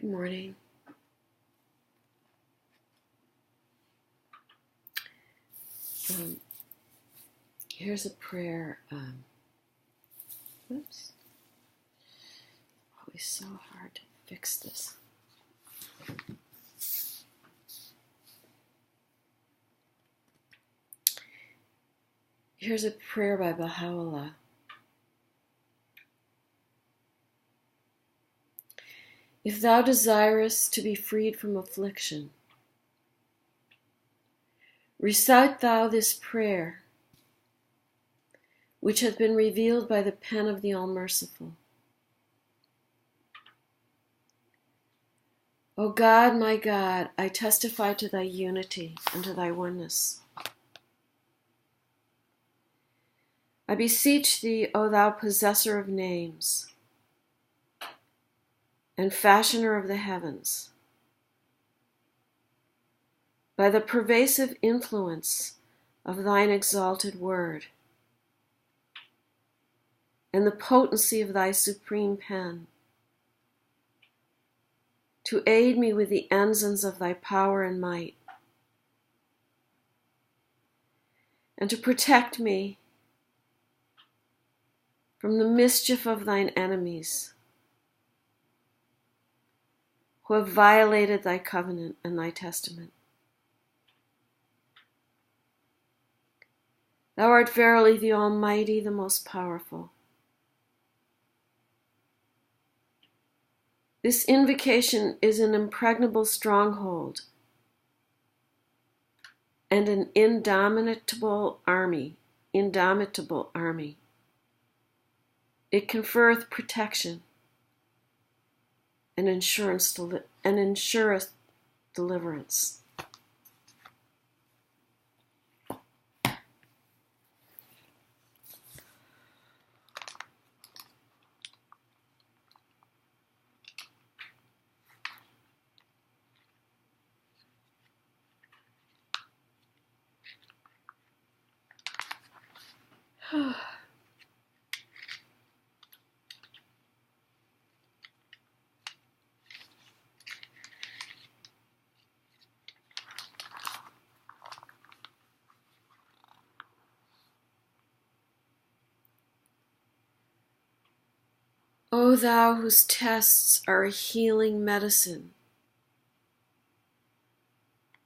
Good morning. Here's a prayer. Oops. Always so hard to fix this. Here's a prayer by Bahá'u'lláh. If thou desirest to be freed from affliction, recite thou this prayer, which hath been revealed by the pen of the All-Merciful. O God, my God, I testify to thy unity and to thy oneness. I beseech thee, O thou possessor of names and fashioner of the heavens, by the pervasive influence of thine exalted word and the potency of thy supreme pen, to aid me with the ensigns of thy power and might, and to protect me from the mischief of thine enemies, who have violated thy covenant and thy testament. Thou art verily the Almighty, the most powerful. This invocation is an impregnable stronghold and an indomitable army. It conferreth protection and ensureth deliverance. O thou whose tests are a healing medicine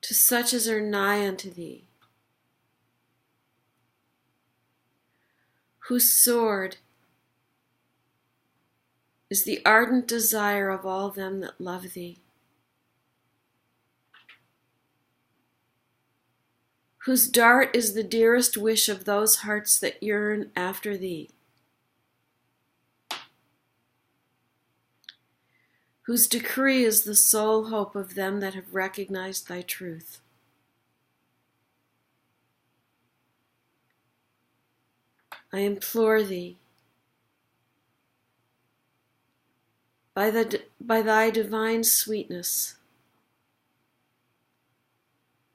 to such as are nigh unto thee, whose sword is the ardent desire of all them that love thee, whose dart is the dearest wish of those hearts that yearn after thee, whose decree is the sole hope of them that have recognized thy truth. I implore thee, by thy divine sweetness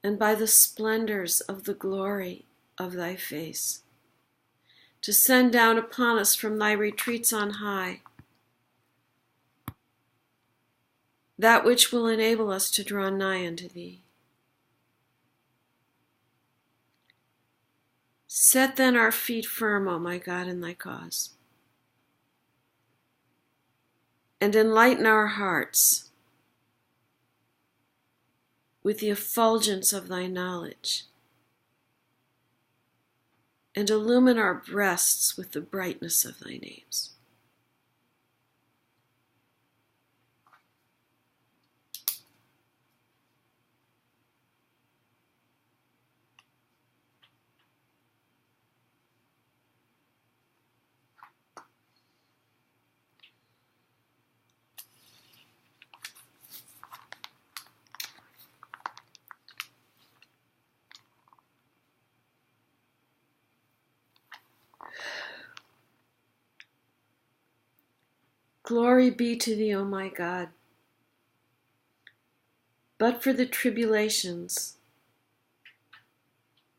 and by the splendors of the glory of thy face, to send down upon us from thy retreats on high that which will enable us to draw nigh unto thee. Set then our feet firm, O my God, in thy cause, and enlighten our hearts with the effulgence of thy knowledge, and illumine our breasts with the brightness of thy names. Glory be to thee, O my God. But for the tribulations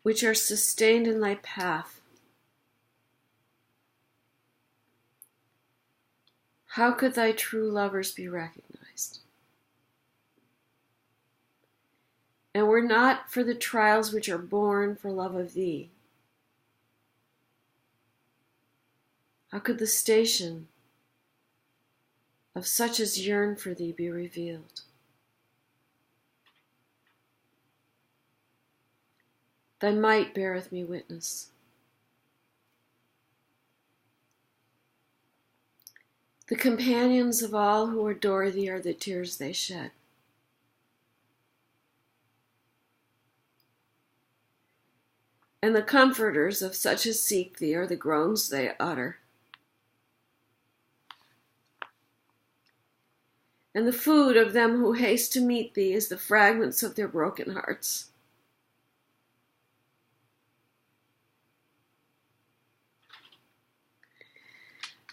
which are sustained in thy path, how could thy true lovers be recognized? and were not for the trials which are born for love of thee, how could the station of such as yearn for thee be revealed? Thy might beareth me witness. The companions of all who adore thee are the tears they shed. And the comforters of such as seek thee are the groans they utter. And the food of them who haste to meet thee is the fragments of their broken hearts.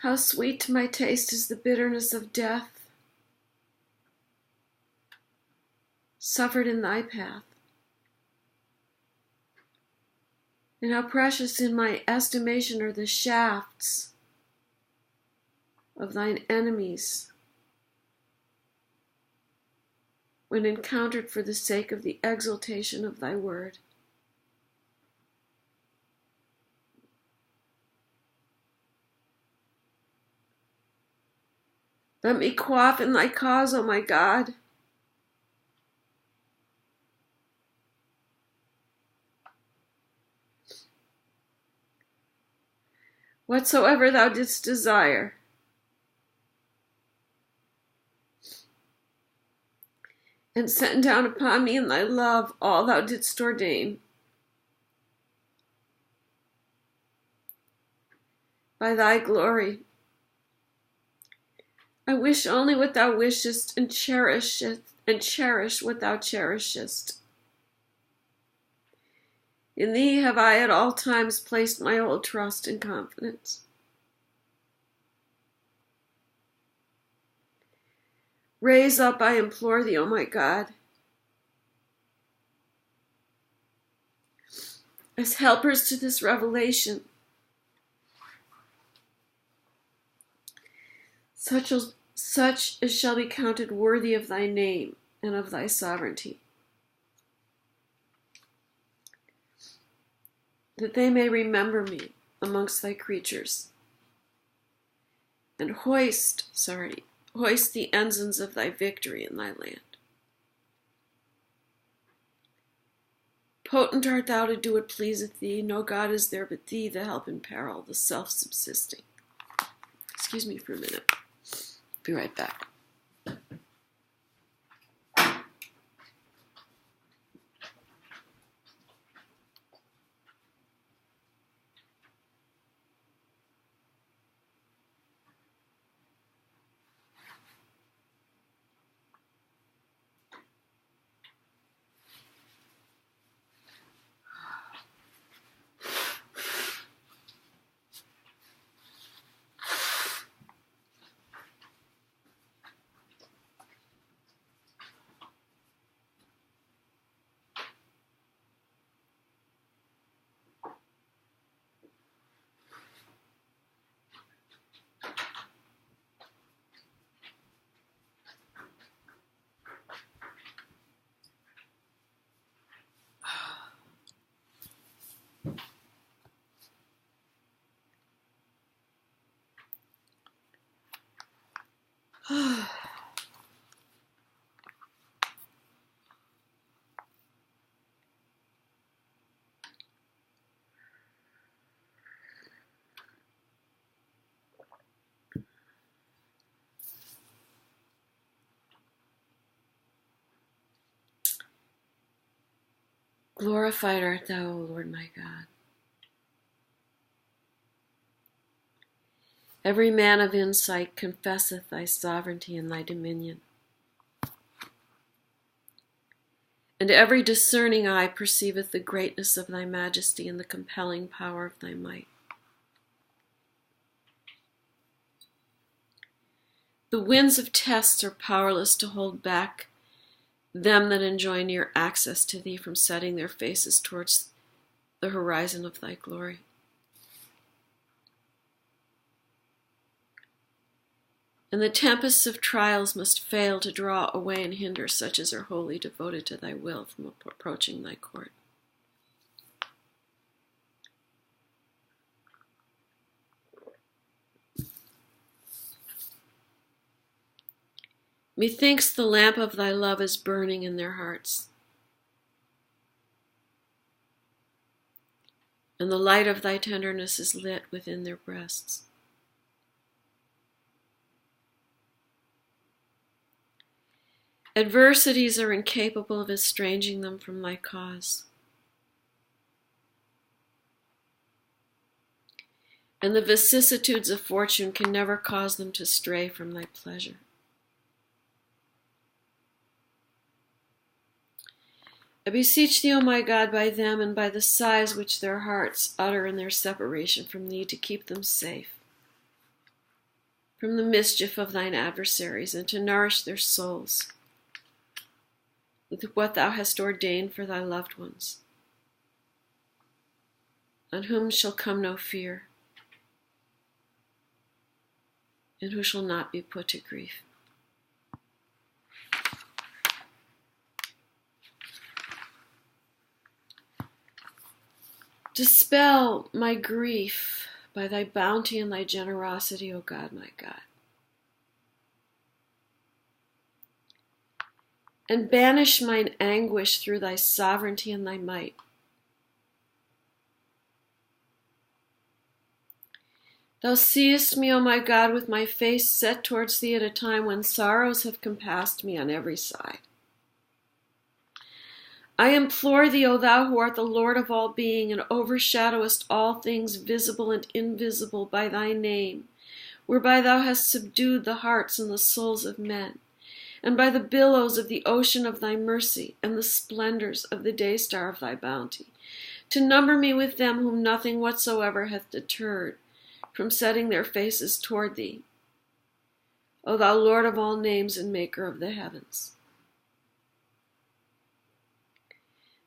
How sweet to my taste is the bitterness of death, suffered in thy path. And how precious in my estimation are the shafts of thine enemies, when encountered for the sake of the exaltation of thy word. Let me quaff in thy cause, O my God. Whatsoever thou didst desire, and send down upon me in thy love all thou didst ordain. By thy glory, I wish only what thou wishest, and cherish what thou cherishest. In thee have I at all times placed my whole trust and confidence. Raise up, I implore thee, O my God, as helpers to this revelation, such as shall be counted worthy of thy name and of thy sovereignty, that they may remember me amongst thy creatures, and hoist the ensigns of thy victory in thy land. Potent art thou to do what pleaseth thee. No God is there but thee, the help in peril, the self-subsisting. Excuse me for a minute. Be right back. Glorified art thou, O Lord my God. Every man of insight confesseth thy sovereignty and thy dominion. And every discerning eye perceiveth the greatness of thy majesty and the compelling power of thy might. The winds of tests are powerless to hold back them that enjoy near access to thee from setting their faces towards the horizon of thy glory. And the tempests of trials must fail to draw away and hinder such as are wholly devoted to thy will from approaching thy court. Methinks the lamp of thy love is burning in their hearts, and the light of thy tenderness is lit within their breasts. Adversities are incapable of estranging them from thy cause, and the vicissitudes of fortune can never cause them to stray from thy pleasure. I beseech thee, O my God, by them and by the sighs which their hearts utter in their separation from thee, to keep them safe from the mischief of thine adversaries, and to nourish their souls with what thou hast ordained for thy loved ones, on whom shall come no fear, and who shall not be put to grief. Dispel my grief by thy bounty and thy generosity, O God, my God. And banish mine anguish through thy sovereignty and thy might. Thou seest me, O my God, with my face set towards thee at a time when sorrows have compassed me on every side. I implore thee, O thou who art the Lord of all being, and overshadowest all things visible and invisible by thy name, whereby thou hast subdued the hearts and the souls of men, and by the billows of the ocean of thy mercy, and the splendors of the day star of thy bounty, to number me with them whom nothing whatsoever hath deterred from setting their faces toward thee, O thou Lord of all names and maker of the heavens.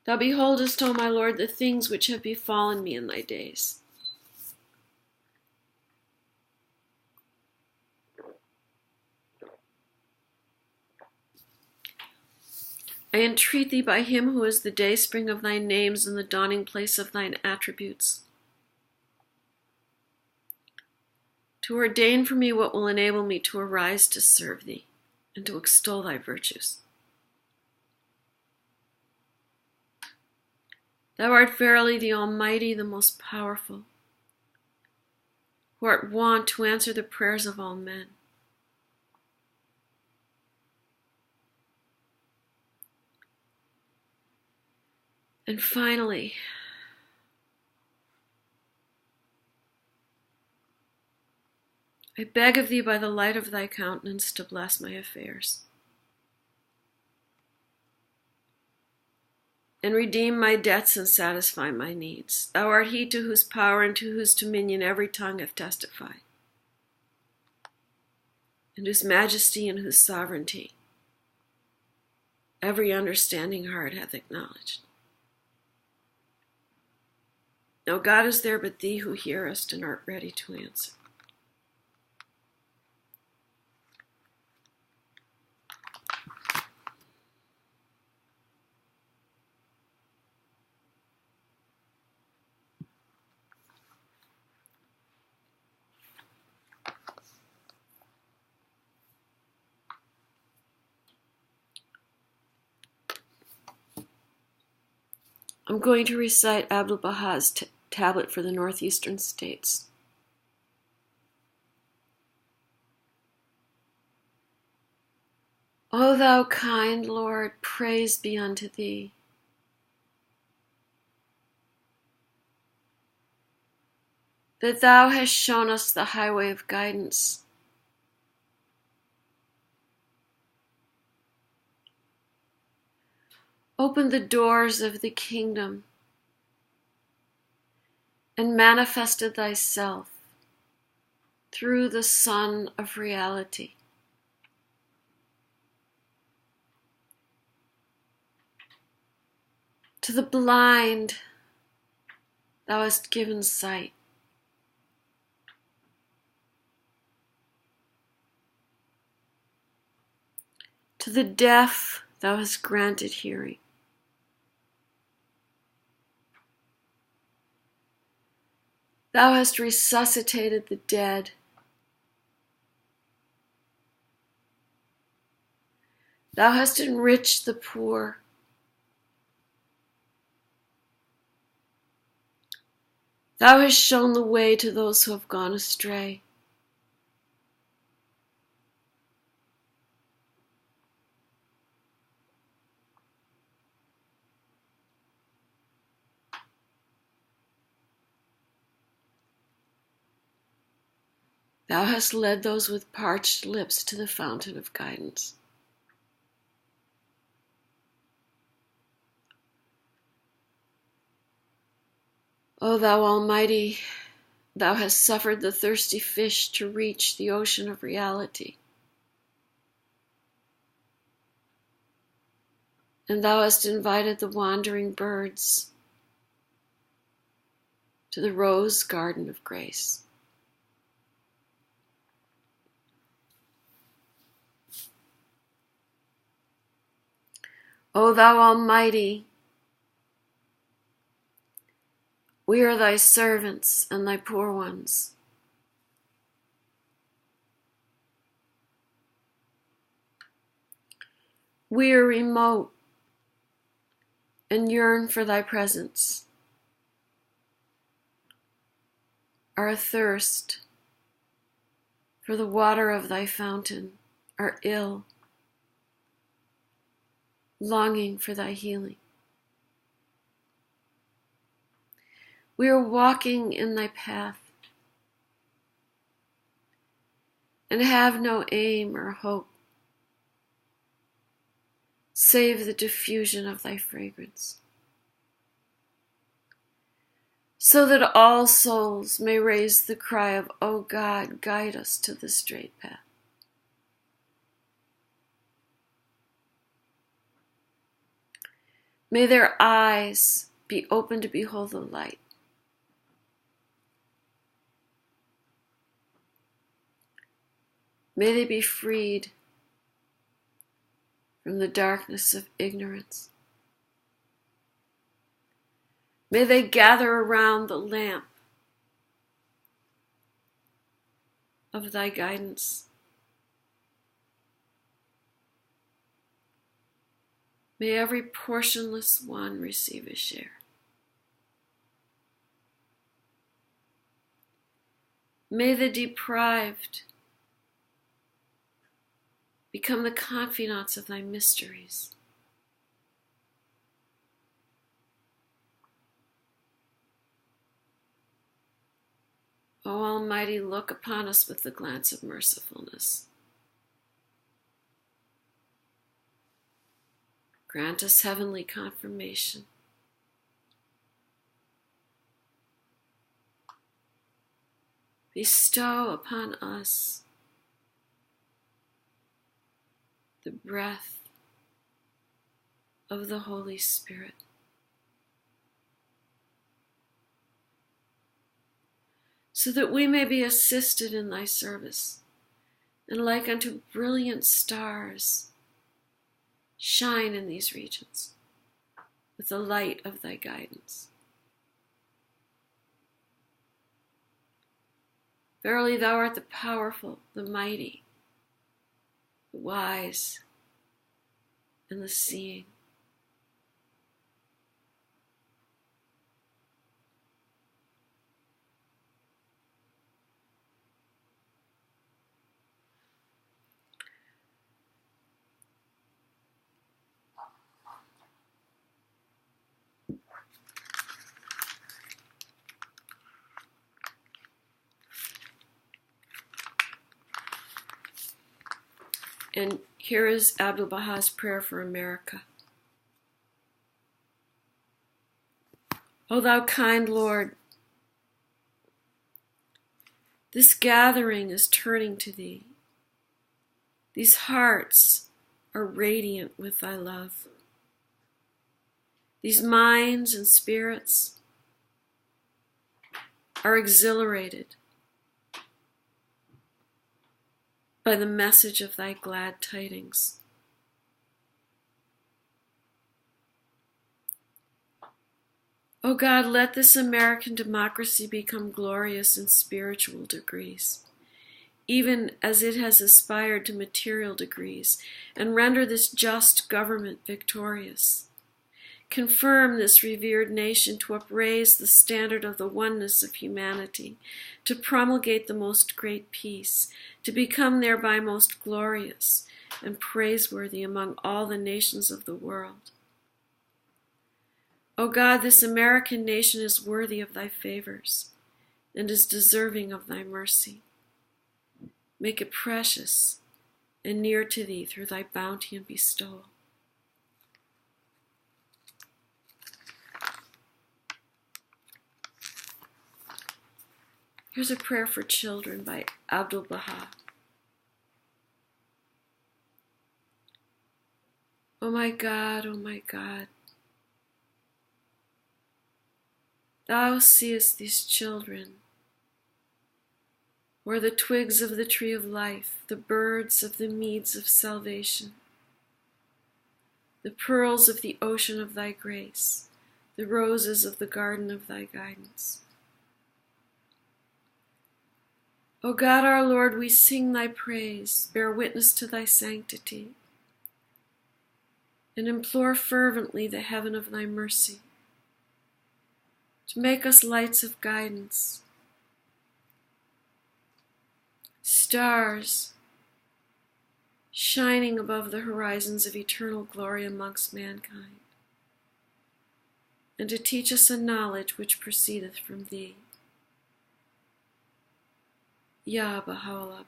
Thou beholdest, O my Lord, the things which have befallen me in thy days. I entreat thee by him who is the dayspring of thy names and the dawning place of thine attributes, to ordain for me what will enable me to arise to serve thee and to extol thy virtues. Thou art verily the Almighty, the most powerful, who art wont to answer the prayers of all men. And finally, I beg of thee by the light of thy countenance to bless my affairs, and redeem my debts and satisfy my needs. Thou art he to whose power and to whose dominion every tongue hath testified, and whose majesty and whose sovereignty every understanding heart hath acknowledged. No God is there but thee, who hearest and art ready to answer. I'm going to recite Abdu'l-Bahá's tablet for the northeastern states. O thou kind Lord, praise be unto thee. That thou hast shown us the highway of guidance. Open the doors of the kingdom and manifested thyself through the Sun of reality. To the blind thou hast given sight. To the deaf thou hast granted hearing. Thou hast resuscitated the dead. Thou hast enriched the poor. Thou hast shown the way to those who have gone astray. Thou hast led those with parched lips to the fountain of guidance. O thou Almighty, thou hast suffered the thirsty fish to reach the ocean of reality. And thou hast invited the wandering birds to the rose garden of grace. O thou Almighty, we are thy servants and thy poor ones. We are remote and yearn for thy presence, are athirst for the water of thy fountain, are ill, longing for thy healing. We are walking in thy path and have no aim or hope save the diffusion of thy fragrance, so that all souls may raise the cry of, O God, guide us to the straight path. May their eyes be open to behold the light. May they be freed from the darkness of ignorance. May they gather around the lamp of thy guidance. May every portionless one receive a share. May the deprived become the confidants of thy mysteries. O Almighty, look upon us with the glance of mercifulness. Grant us heavenly confirmation. Bestow upon us the breath of the Holy Spirit, so that we may be assisted in thy service, and like unto brilliant stars, shine in these regions with the light of thy guidance. Verily thou art the powerful, the mighty, the wise, and the seeing. And here is Abdu'l-Bahá's prayer for America. O thou kind Lord, this gathering is turning to thee. These hearts are radiant with thy love. These minds and spirits are exhilarated by the message of thy glad tidings. O God, let this American democracy become glorious in spiritual degrees, even as it has aspired to material degrees, and render this just government victorious. Confirm this revered nation to upraise the standard of the oneness of humanity, to promulgate the most great peace, to become thereby most glorious and praiseworthy among all the nations of the world. O God, this American nation is worthy of thy favors and is deserving of thy mercy. Make it precious and near to thee through thy bounty and bestowal. Here's a prayer for children by Abdu'l-Bahá. Oh my God, thou seest these children, or the twigs of the tree of life, the birds of the meads of salvation, the pearls of the ocean of thy grace, the roses of the garden of thy guidance. O God our Lord, we sing thy praise, bear witness to thy sanctity, and implore fervently the heaven of thy mercy to make us lights of guidance, stars shining above the horizons of eternal glory amongst mankind, and to teach us a knowledge which proceedeth from thee. Ya Bahá'u'lláh.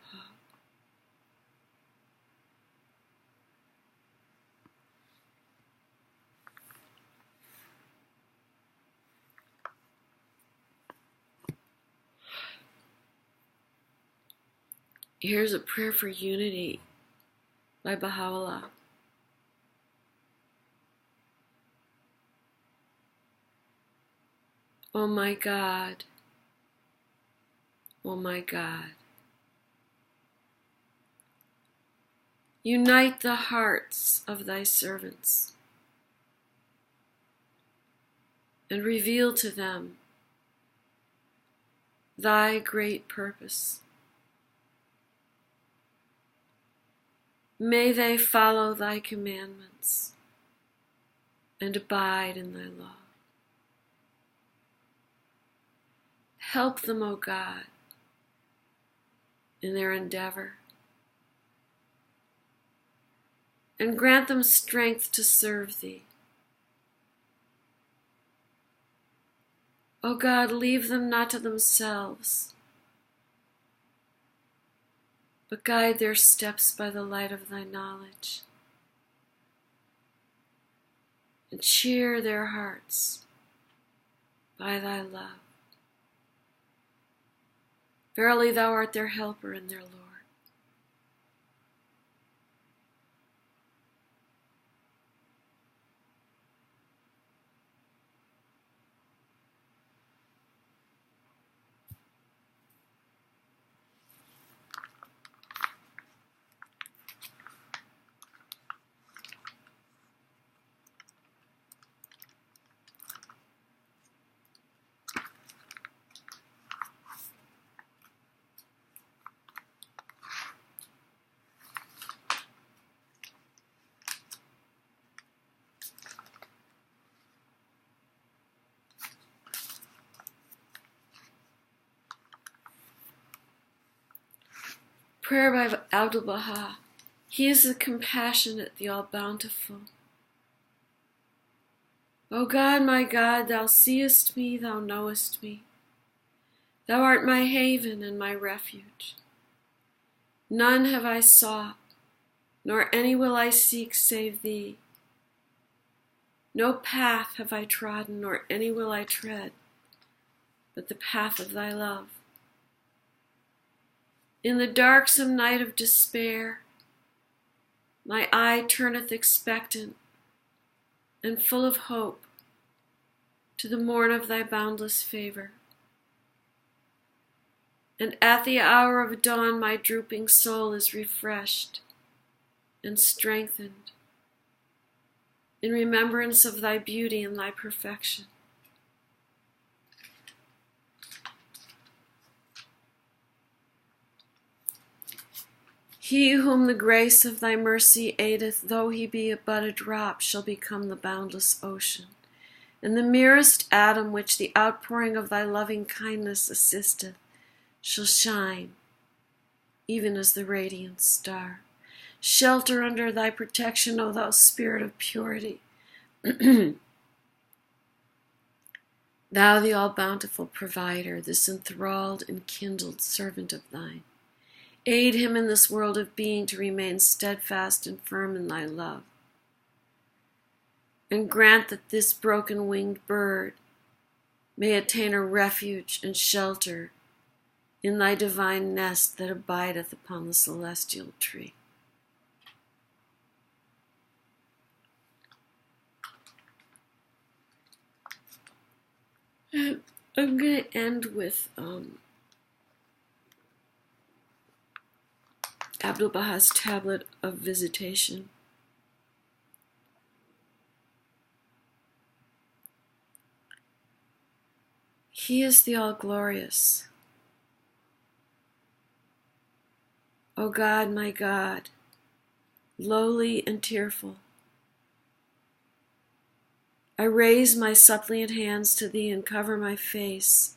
Here's a prayer for unity by Baha'u'lláh. Oh my God, unite the hearts of thy servants and reveal to them thy great purpose. May they follow thy commandments and abide in thy law. Help them, O God, in their endeavor, and grant them strength to serve thee. O God, leave them not to themselves, but guide their steps by the light of thy knowledge, and cheer their hearts by thy love. Verily thou art their helper and their Lord. Prayer by Abdu'l-Bahá. He is the compassionate, the all-bountiful. O God, my God, thou seest me, thou knowest me. Thou art my haven and my refuge. None have I sought, nor any will I seek save thee. No path have I trodden, nor any will I tread, but the path of thy love. In the darksome night of despair, my eye turneth expectant and full of hope to the morn of thy boundless favor. And at the hour of dawn my drooping soul is refreshed and strengthened in remembrance of thy beauty and thy perfection. He whom the grace of thy mercy aideth, though he be but a drop, shall become the boundless ocean. And the merest atom which the outpouring of thy loving kindness assisteth shall shine, even as the radiant star. Shelter under thy protection, O thou Spirit of purity. Thou, the all-bountiful provider, this enthralled and kindled servant of thine. Aid him in this world of being to remain steadfast and firm in thy love. And grant that this broken-winged bird may attain a refuge and shelter in thy divine nest that abideth upon the celestial tree. I'm going to end with Abdu'l-Bahá's tablet of visitation. He is the all-glorious. O God, my God, lowly and tearful, I raise my suppliant hands to thee and cover my face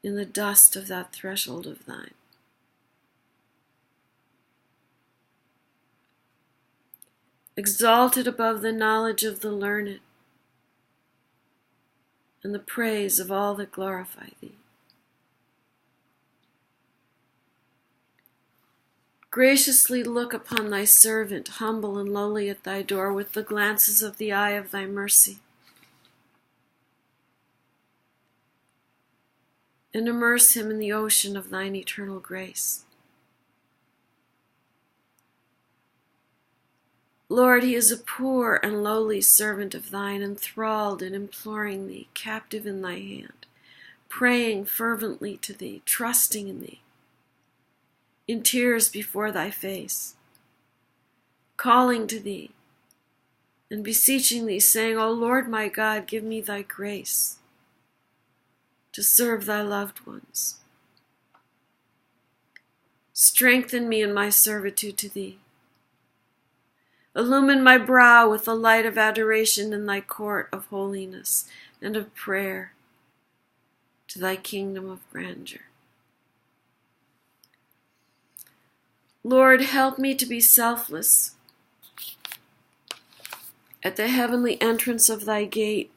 in the dust of that threshold of thine. Exalted above the knowledge of the learned and the praise of all that glorify thee. Graciously look upon thy servant, humble and lowly at thy door, with the glances of the eye of thy mercy. And immerse him in the ocean of thine eternal grace. Lord, he is a poor and lowly servant of thine, enthralled and imploring thee, captive in thy hand, praying fervently to thee, trusting in thee, in tears before thy face, calling to thee and beseeching thee, saying, O Lord my God, give me thy grace to serve thy loved ones. Strengthen me in my servitude to thee. Illumine my brow with the light of adoration in thy court of holiness and of prayer to thy kingdom of grandeur. Lord, help me to be selfless at the heavenly entrance of thy gate,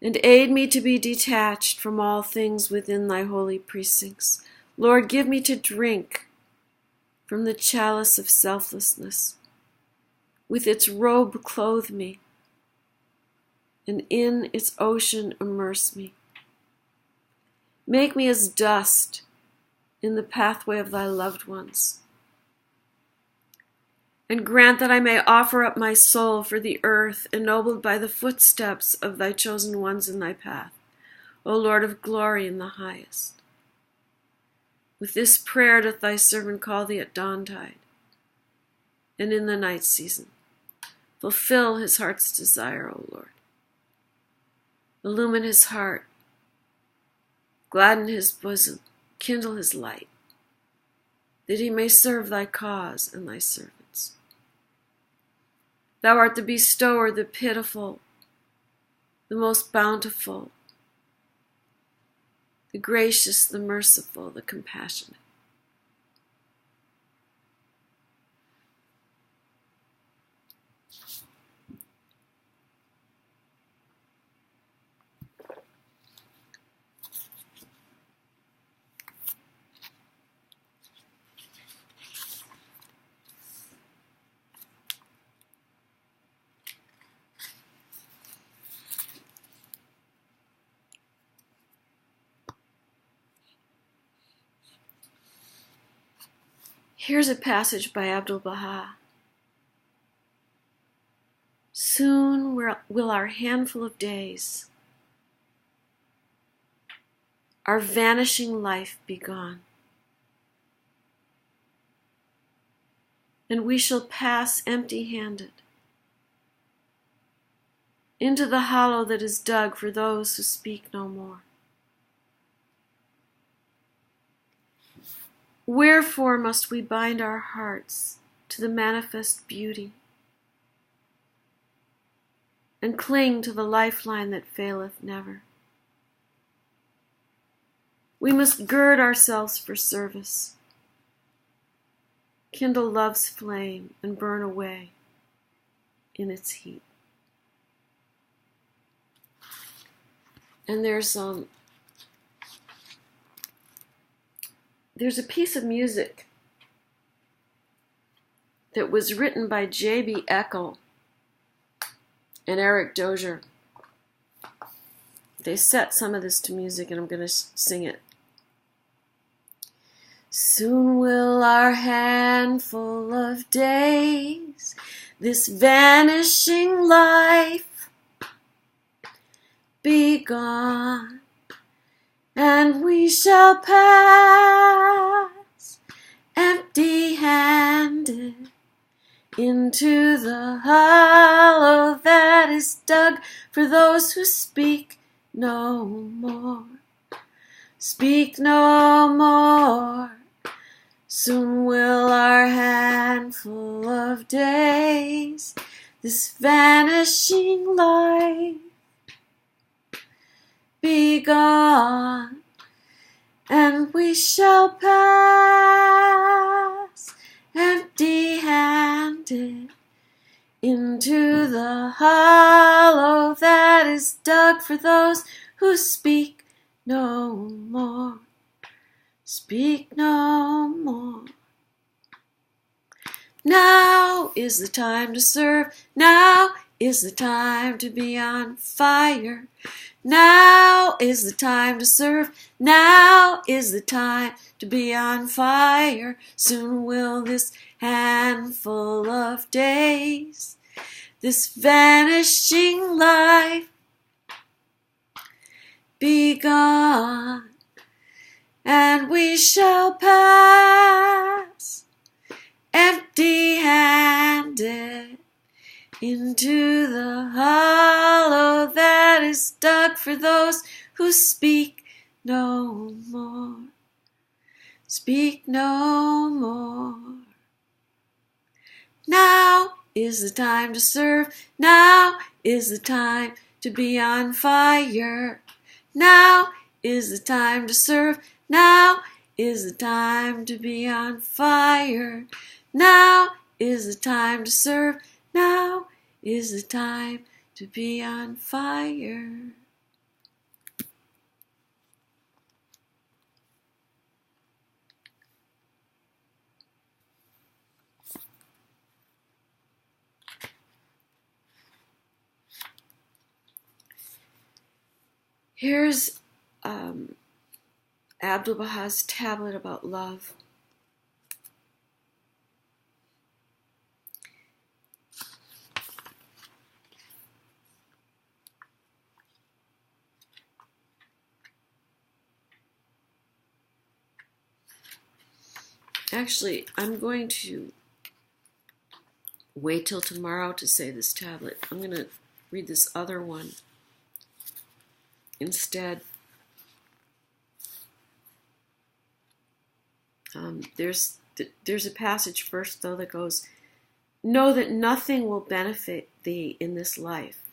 and aid me to be detached from all things within thy holy precincts. Lord, give me to drink from the chalice of selflessness. With its robe clothe me, and in its ocean immerse me. Make me as dust in the pathway of thy loved ones, and grant that I may offer up my soul for the earth, ennobled by the footsteps of thy chosen ones in thy path, O Lord of glory in the highest. With this prayer doth thy servant call thee at dawntide and in the night season. Fulfill his heart's desire, O Lord. Illumine his heart, gladden his bosom, kindle his light, that he may serve thy cause and thy servants. Thou art the bestower, the pitiful, the most bountiful, the gracious, the merciful, the compassionate. Here's a passage by Abdu'l-Bahá. Soon will our handful of days, our vanishing life be gone, and we shall pass empty-handed into the hollow that is dug for those who speak no more. Wherefore must we bind our hearts to the manifest beauty and cling to the lifeline that faileth never. We must gird ourselves for service, kindle love's flame, and burn away in its heat. And there's a piece of music that was written by J.B. Eckel and Eric Dozier. They set some of this to music, and I'm going to sing it. Soon will our handful of days, this vanishing life, be gone, and we shall pass empty-handed into the hollow that is dug for those who speak no more. Speak no more. Soon will our handful of days, this vanishing life, be gone, and we shall pass empty-handed into the hollow that is dug for those who speak no more. Speak no more. Now is the time to serve. Now is the time to be on fire. Now is the time to serve. Now is the time to be on fire. Soon will this handful of days, this vanishing life, be gone, and we shall pass empty-handed into the hollow that is dug for those who speak no more. Speak no more. Now is the time to serve. Now is the time to be on fire. Now is the time to serve. Now is the time to be on fire. Now is the time to serve. Now is the time to be on fire. Here's Abdu'l-Bahá's tablet about love. Actually, I'm going to wait till tomorrow to say this tablet. I'm going to read this other one instead. There's a passage first, though, that goes, "Know that nothing will benefit thee in this life,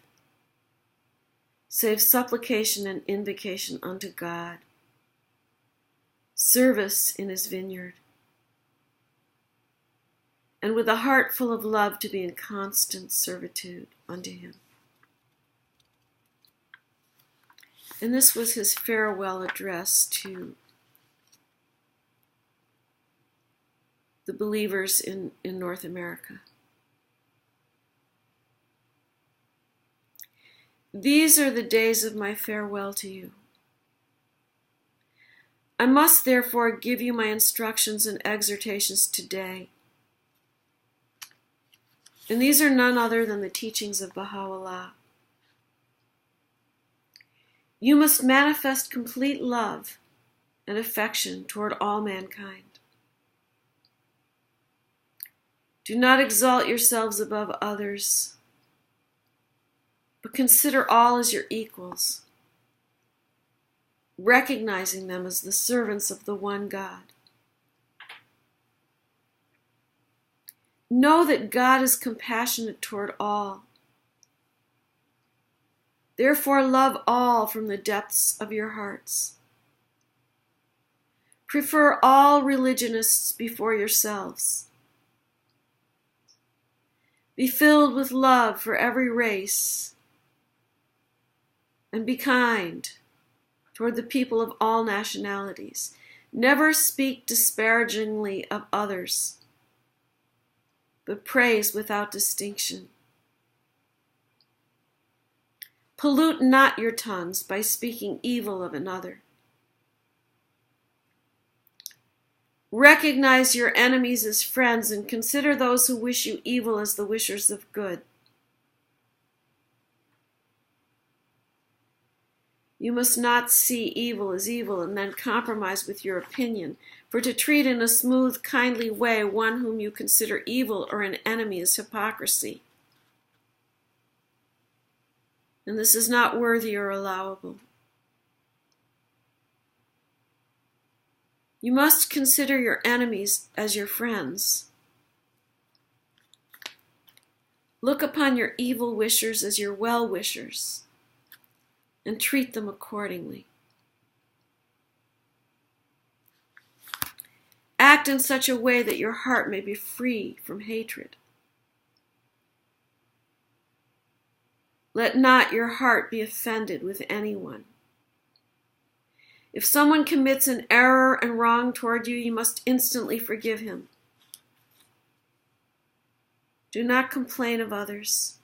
save supplication and invocation unto God, service in his vineyard, and with a heart full of love to be in constant servitude unto him." And this was his farewell address to the believers in North America. These are the days of my farewell to you. I must therefore give you my instructions and exhortations today. And these are none other than the teachings of Bahá'u'lláh. You must manifest complete love and affection toward all mankind. Do not exalt yourselves above others, but consider all as your equals, recognizing them as the servants of the one God. Know that God is compassionate toward all. Therefore, love all from the depths of your hearts. Prefer all religionists before yourselves. Be filled with love for every race, and be kind toward the people of all nationalities. Never speak disparagingly of others, but praise without distinction. Pollute not your tongues by speaking evil of another. Recognize your enemies as friends and consider those who wish you evil as the wishers of good. You must not see evil as evil and then compromise with your opinion, for to treat in a smooth, kindly way one whom you consider evil or an enemy is hypocrisy. And this is not worthy or allowable. You must consider your enemies as your friends. Look upon your evil wishers as your well-wishers, and treat them accordingly. Act in such a way that your heart may be free from hatred. Let not your heart be offended with anyone. If someone commits an error and wrong toward you, you must instantly forgive him. Do not complain of others.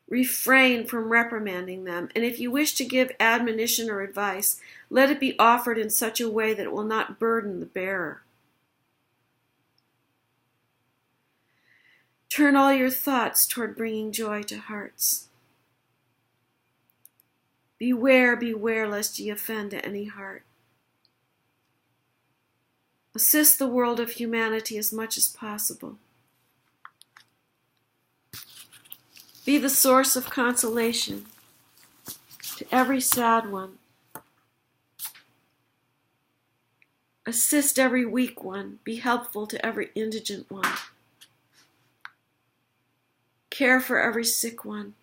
Refrain from reprimanding them, and if you wish to give admonition or advice, let it be offered in such a way that it will not burden the bearer. Turn all your thoughts toward bringing joy to hearts. Beware, beware, lest ye offend any heart. Assist the world of humanity as much as possible. Be the source of consolation to every sad one. Assist every weak one. Be helpful to every indigent one. Care for every sick one.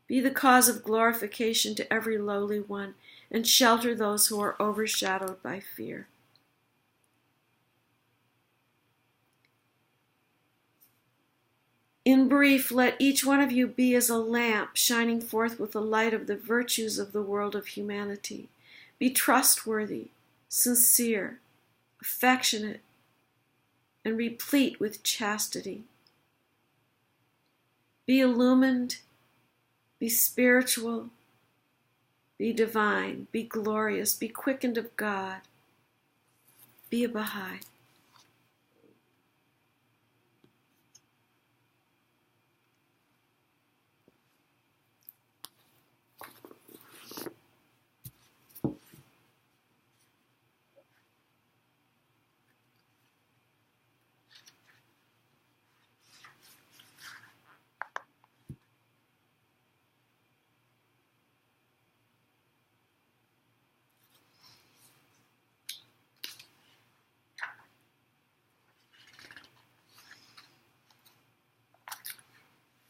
Be the cause of glorification to every lowly one, and shelter those who are overshadowed by fear. In brief, let each one of you be as a lamp shining forth with the light of the virtues of the world of humanity. Be trustworthy, sincere, affectionate, and replete with chastity. Be illumined, be spiritual, be divine, be glorious, be quickened of God. Be a Baha'i.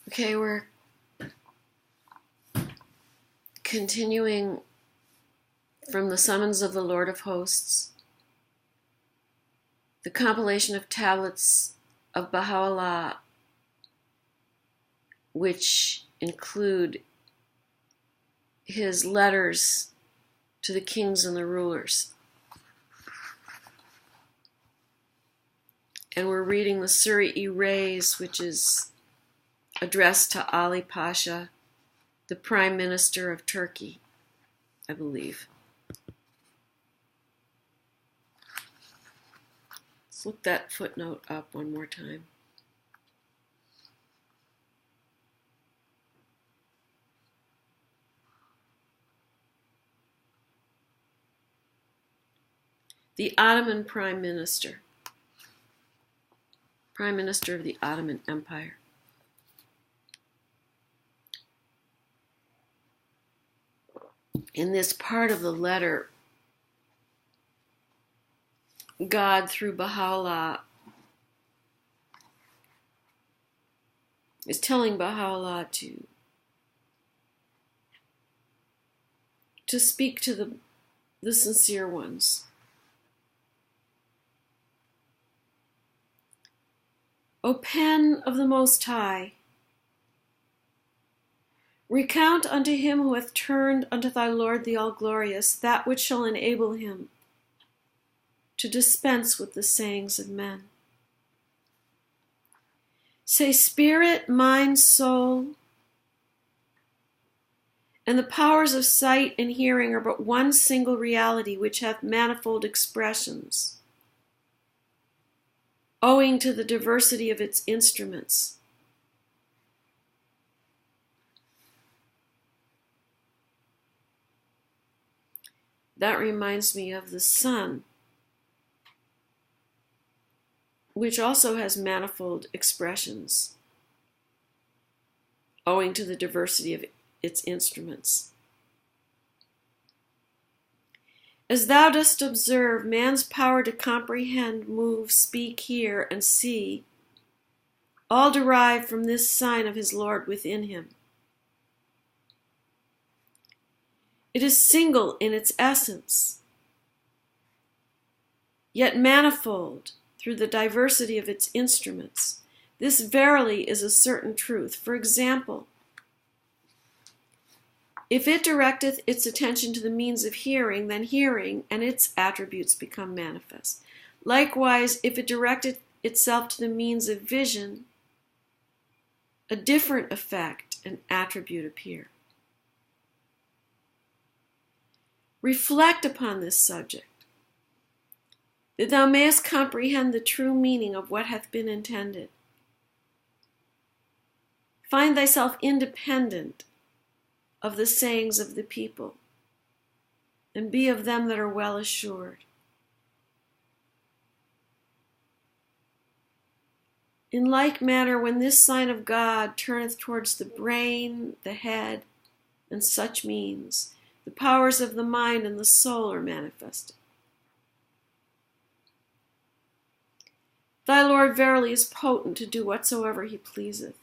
Okay, we're continuing from the Summons of the Lord of Hosts, the compilation of tablets of Bahá'u'lláh, which include his letters to the kings and the rulers. And we're reading the Suriy-i-Ra'ís, which is addressed to Ali Pasha, the Prime Minister of Turkey, I believe. Let's look that footnote up one more time. The Ottoman Prime Minister. Prime Minister of the Ottoman Empire. In this part of the letter, God through Baha'u'lláh is telling Baha'u'lláh to speak to the sincere ones. O pen of the Most High, recount unto him who hath turned unto thy Lord the All-Glorious that which shall enable him to dispense with the sayings of men. Say, spirit, mind, soul, and the powers of sight and hearing are but one single reality which hath manifold expressions, owing to the diversity of its instruments. That reminds me of the sun, which also has manifold expressions, owing to the diversity of its instruments. As thou dost observe, man's power to comprehend, move, speak, hear, and see, all derive from this sign of his Lord within him. It is single in its essence, yet manifold through the diversity of its instruments. This verily is a certain truth. For example, if it directeth its attention to the means of hearing, then hearing and its attributes become manifest. Likewise, if it directeth itself to the means of vision, a different effect and attribute appear. Reflect upon this subject, that thou mayest comprehend the true meaning of what hath been intended. Find thyself independent of the sayings of the people, and be of them that are well assured. In like manner, when this sign of God turneth towards the brain, the head, and such means, the powers of the mind and the soul are manifested. Thy Lord verily is potent to do whatsoever he pleaseth.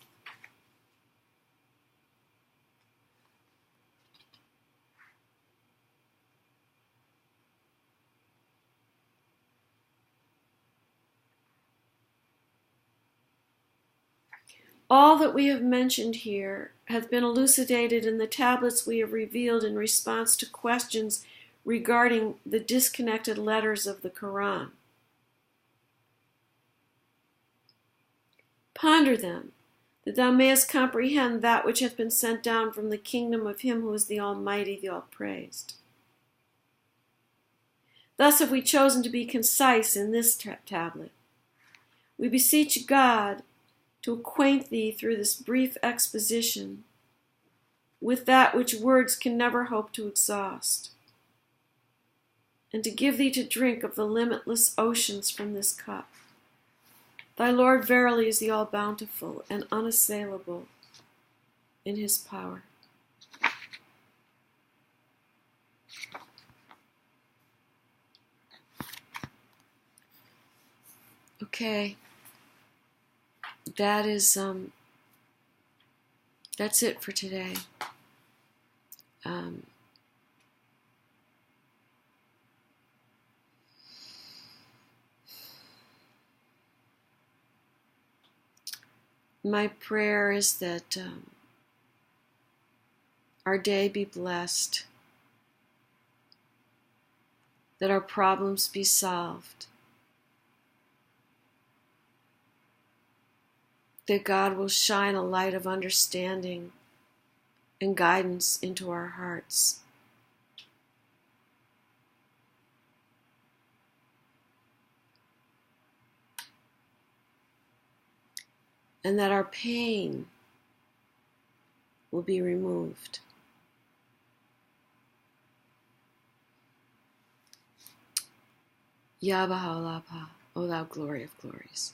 All that we have mentioned here hath been elucidated in the tablets we have revealed in response to questions regarding the disconnected letters of the Quran. Ponder them, that thou mayest comprehend that which hath been sent down from the kingdom of him who is the Almighty, the All-Praised. Thus have we chosen to be concise in this tablet. We beseech God to acquaint thee through this brief exposition with that which words can never hope to exhaust, and to give thee to drink of the limitless oceans from this cup. Thy Lord verily is the all-bountiful and unassailable in his power. Okay. That's it for today. My prayer is that our day be blessed, that our problems be solved, that God will shine a light of understanding and guidance into our hearts. And that our pain will be removed. Ya Bahá'u'lláh, O thou glory of glories.